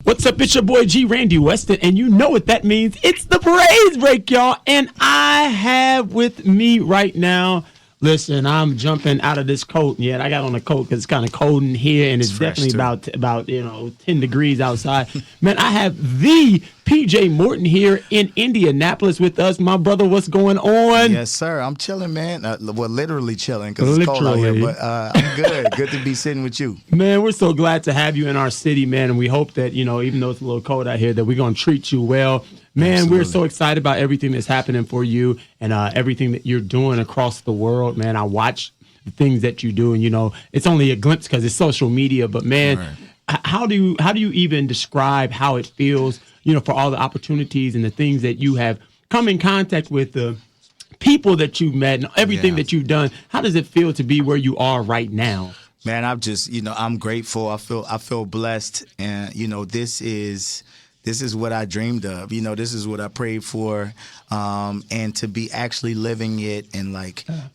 What's up? It's your boy G, Randy Weston, and you know what that means. It's the Praise Break, y'all. And I have with me right now, listen, I'm jumping out of this coat. Yeah, I got on a coat because it's kind of cold in here, and it's definitely about 10 degrees outside. Man, I have the PJ Morton here in Indianapolis with us. My brother, what's going on? Yes, sir. I'm chilling, man. Well, literally chilling because it's cold out here. But I'm good. Good to be sitting with you. Man, we're so glad to have you in our city, man. And we hope that, even though it's a little cold out here, that we're going to treat you well. Man, Absolutely. We're so excited about everything that's happening for you and everything that you're doing across the world, man. I watch the things that you do, and, it's only a glimpse because it's social media. But, man, how do you even describe how it feels, for all the opportunities and the things that you have come in contact with, the people that you've met and everything that you've done? How does it feel to be where you are right now? Man, I'm just, I'm grateful. I feel blessed. And, this is what I dreamed of. This is what I prayed for. And to be actually living it and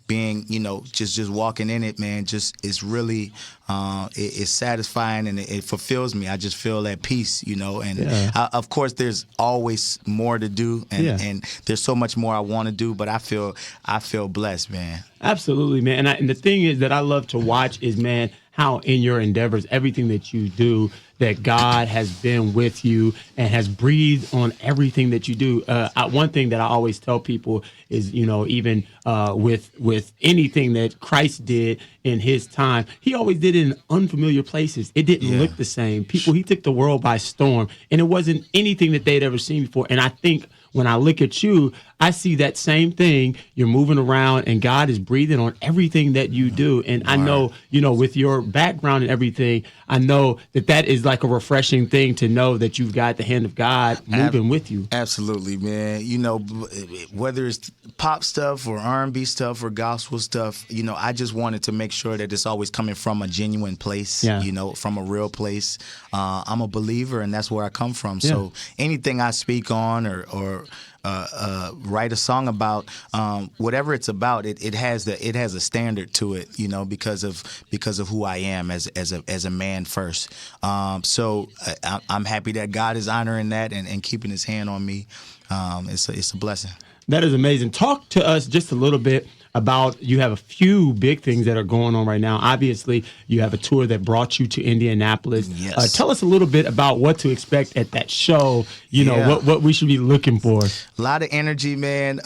being, just walking in it, man, just it's really it's satisfying and it fulfills me. I just feel at peace, and of course there's always more to do and there's so much more I want to do, but I feel blessed, man. Absolutely, man. And the thing is that I love to watch is, man, how in your endeavors, everything that you do, that God has been with you and has breathed on everything that you do. One thing that I always tell people is, even with anything that Christ did in his time, he always did it in unfamiliar places. It didn't look the same. He took the world by storm, and it wasn't anything that they'd ever seen before. And I think when I look at you, I see that same thing. You're moving around, and God is breathing on everything that you do. And I know, with your background and everything, I know that is like a refreshing thing to know that you've got the hand of God moving with you. Absolutely, man. Whether it's pop stuff or R&B stuff or gospel stuff, I just wanted to make sure that it's always coming from a genuine place, from a real place. I'm a believer, and that's where I come from. Yeah. So anything I speak on or write a song about, whatever it's about, it has a standard to it, because of who I am as a man first. So I'm happy that God is honoring that and keeping His hand on me. It's a blessing. That is amazing. Talk to us just a little bit about, you have a few big things that are going on right now. Obviously, you have a tour that brought you to Indianapolis. Yes. Tell us a little bit about what to expect at that show, what we should be looking for. A lot of energy, man.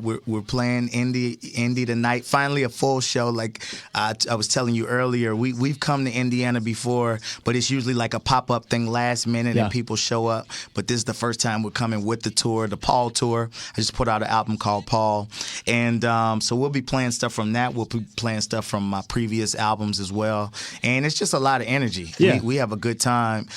We're playing Indy tonight. Finally, a full show. Like I was telling you earlier, we've come to Indiana before, but it's usually like a pop-up thing last minute and people show up. But this is the first time we're coming with the tour, the Paul tour. I just put out an album called Paul, and so we'll be playing stuff from that. We'll be playing stuff from my previous albums as well, and it's just a lot of energy. Yeah. We have a good time.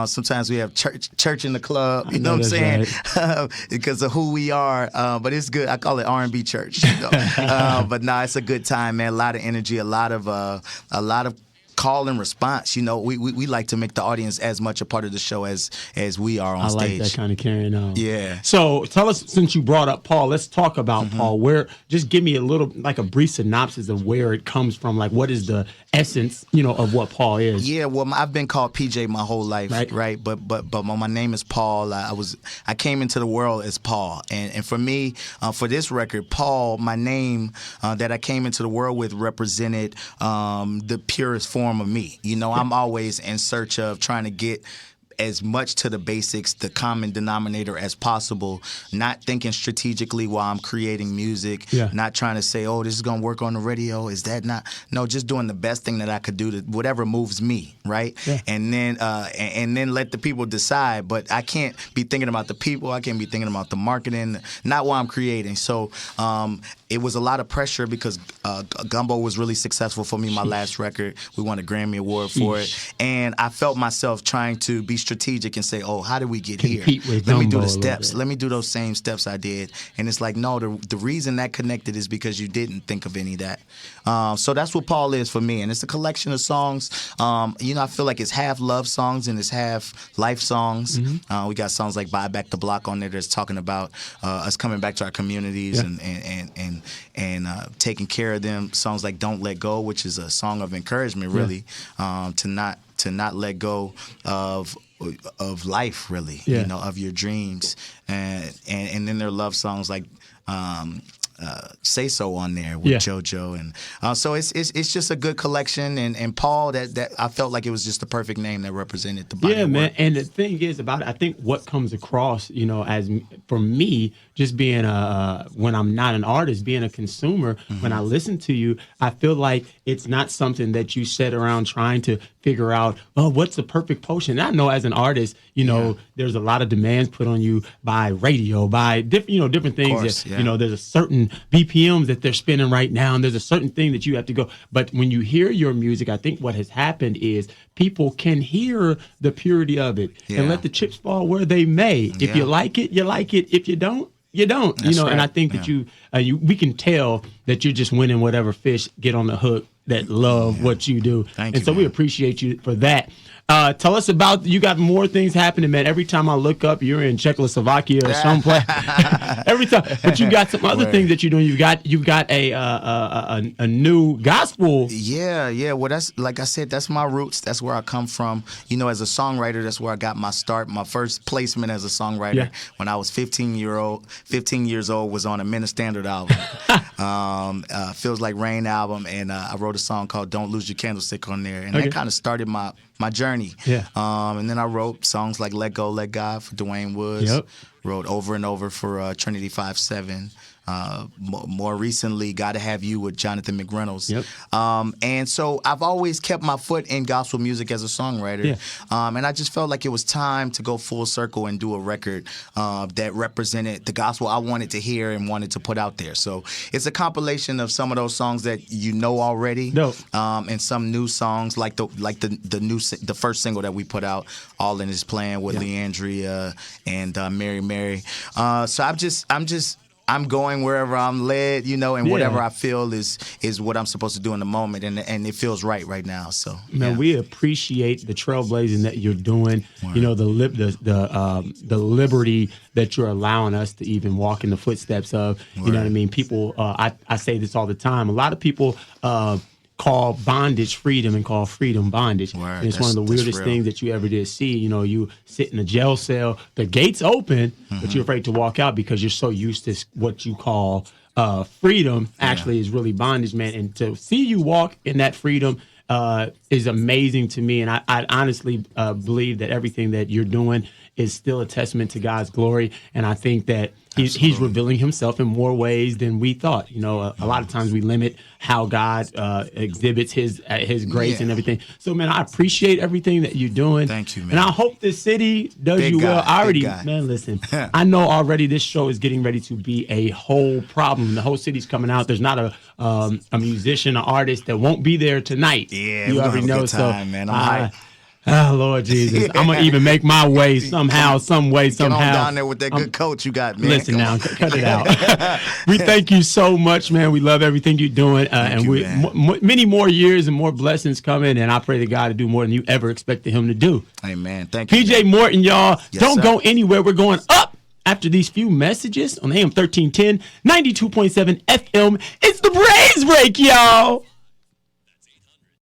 Sometimes we have church in the club. You know what I'm saying? Right. Because of who we are. But it's good. I call it R&B church, but it's a good time, man. A lot of energy, a lot of call and response. We like to make the audience as much a part of the show as we are on stage. I like that kind of carrying on. Yeah. So tell us, since you brought up Paul, let's talk about Paul. Just give me a brief synopsis of where it comes from. Like, what is the essence, of what Paul is? Yeah. Well, I've been called PJ my whole life, right? But my name is Paul. I came into the world as Paul, and for me, for this record, Paul, my name that I came into the world with represented the purest form of me. I'm always in search of trying to get as much to the basics, the common denominator as possible, not thinking strategically while I'm creating music, not trying to say, oh, this is going to work on the radio. Is that not? No, just doing the best thing that I could do to whatever moves me, right? Yeah. And then let the people decide. But I can't be thinking about the people. I can't be thinking about the marketing, not while I'm creating. So it was a lot of pressure because Gumbo was really successful for me, my last record. We won a Grammy Award for it. And I felt myself trying to be strategic and say, oh, how did we get here? Let me do the steps. Let me do those same steps I did. And it's like, no, the reason that connected is because you didn't think of any of that. So that's what Paul is for me. And it's a collection of songs. I feel like it's half love songs and it's half life songs. We got songs like Buy Back the Block on there that's talking about us coming back to our communities and taking care of them. Songs like Don't Let Go, which is a song of encouragement, really, to not let go of of life, really, of your dreams, and then there are love songs like Say So on there with JoJo, and so it's just a good collection, and Paul, that I felt like it was just the perfect name that represented the body of man. work. And the thing is about it, I think what comes across, as for me, just being when I'm not an artist, being a consumer, when I listen to you, I feel like it's not something that you sit around trying to figure out, what's the perfect potion. And I know as an artist, there's a lot of demands put on you by radio, by different things. Course, there's a certain BPMs that they're spinning right now, and there's a certain thing that you have to go. But when you hear your music, I think what has happened is people can hear the purity of it and let the chips fall where they may. If you like it, you like it. If you don't, you don't. That's right. And I think that we can tell that you're just winning whatever fish get on the hook that love what you do. Thank you, so we appreciate you for that. Tell us about, you got more things happening, man. Every time I look up, you're in Czechoslovakia or someplace. Every time, but you got some other things that you're doing. You've got a new gospel. Yeah. Well, that's, like I said, that's my roots. That's where I come from. As a songwriter, that's where I got my start. My first placement as a songwriter when I was 15 years old was on a Minute Standard album, Feels Like Rain album, and I wrote a song called "Don't Lose Your Candlestick" on there, and that kind of started my journey. And then I wrote songs like "Let Go, Let God" for Dwayne Woods. Wrote Over and Over for Trinity 5-7. More recently, Gotta Have You with Jonathan McReynolds. And so I've always kept my foot in gospel music as a songwriter. And I just felt like it was time to go full circle and do a record that represented the gospel I wanted to hear and wanted to put out there. So it's a compilation of some of those songs that you know already, and some new songs like the first single that we put out, All In His Plan with Leandria and Mary. So I'm going wherever I'm led, and whatever I feel is what I'm supposed to do in the moment, and it feels right now. So, man, we appreciate the trailblazing that you're doing. The liberty that you're allowing us to even walk in the footsteps of. You know what I mean? People, I say this all the time. A lot of people call bondage freedom and call freedom bondage. And it's one of the weirdest things that you ever did see. You sit in a jail cell, the gate's open, but you're afraid to walk out because you're so used to what you call freedom actually is really bondage, man. And to see you walk in that freedom is amazing to me. And I honestly believe that everything that you're doing is still a testament to God's glory. And I think that he's revealing himself in more ways than we thought. A lot of times we limit how God exhibits his grace and everything. So, man, I appreciate everything that you're doing. Thank you, man. And I hope this city does you well. Man, listen, I know already this show is getting ready to be a whole problem. The whole city's coming out. There's not a musician, an artist that won't be there tonight. Yeah, you already know. Time, man. I'm hyped. Oh, Lord Jesus. I'm going to even make my way somehow, some way, somehow. Get on down there with that good coach you got, man. Listen now, cut it out. We thank you so much, man. We love everything you're doing. Many more years and more blessings coming, and I pray to God to do more than you ever expected him to do. Amen. Thank you. PJ Morton, y'all. Don't go anywhere. We're going up after these few messages on AM 1310, 92.7 FM. It's the Praise Break, y'all.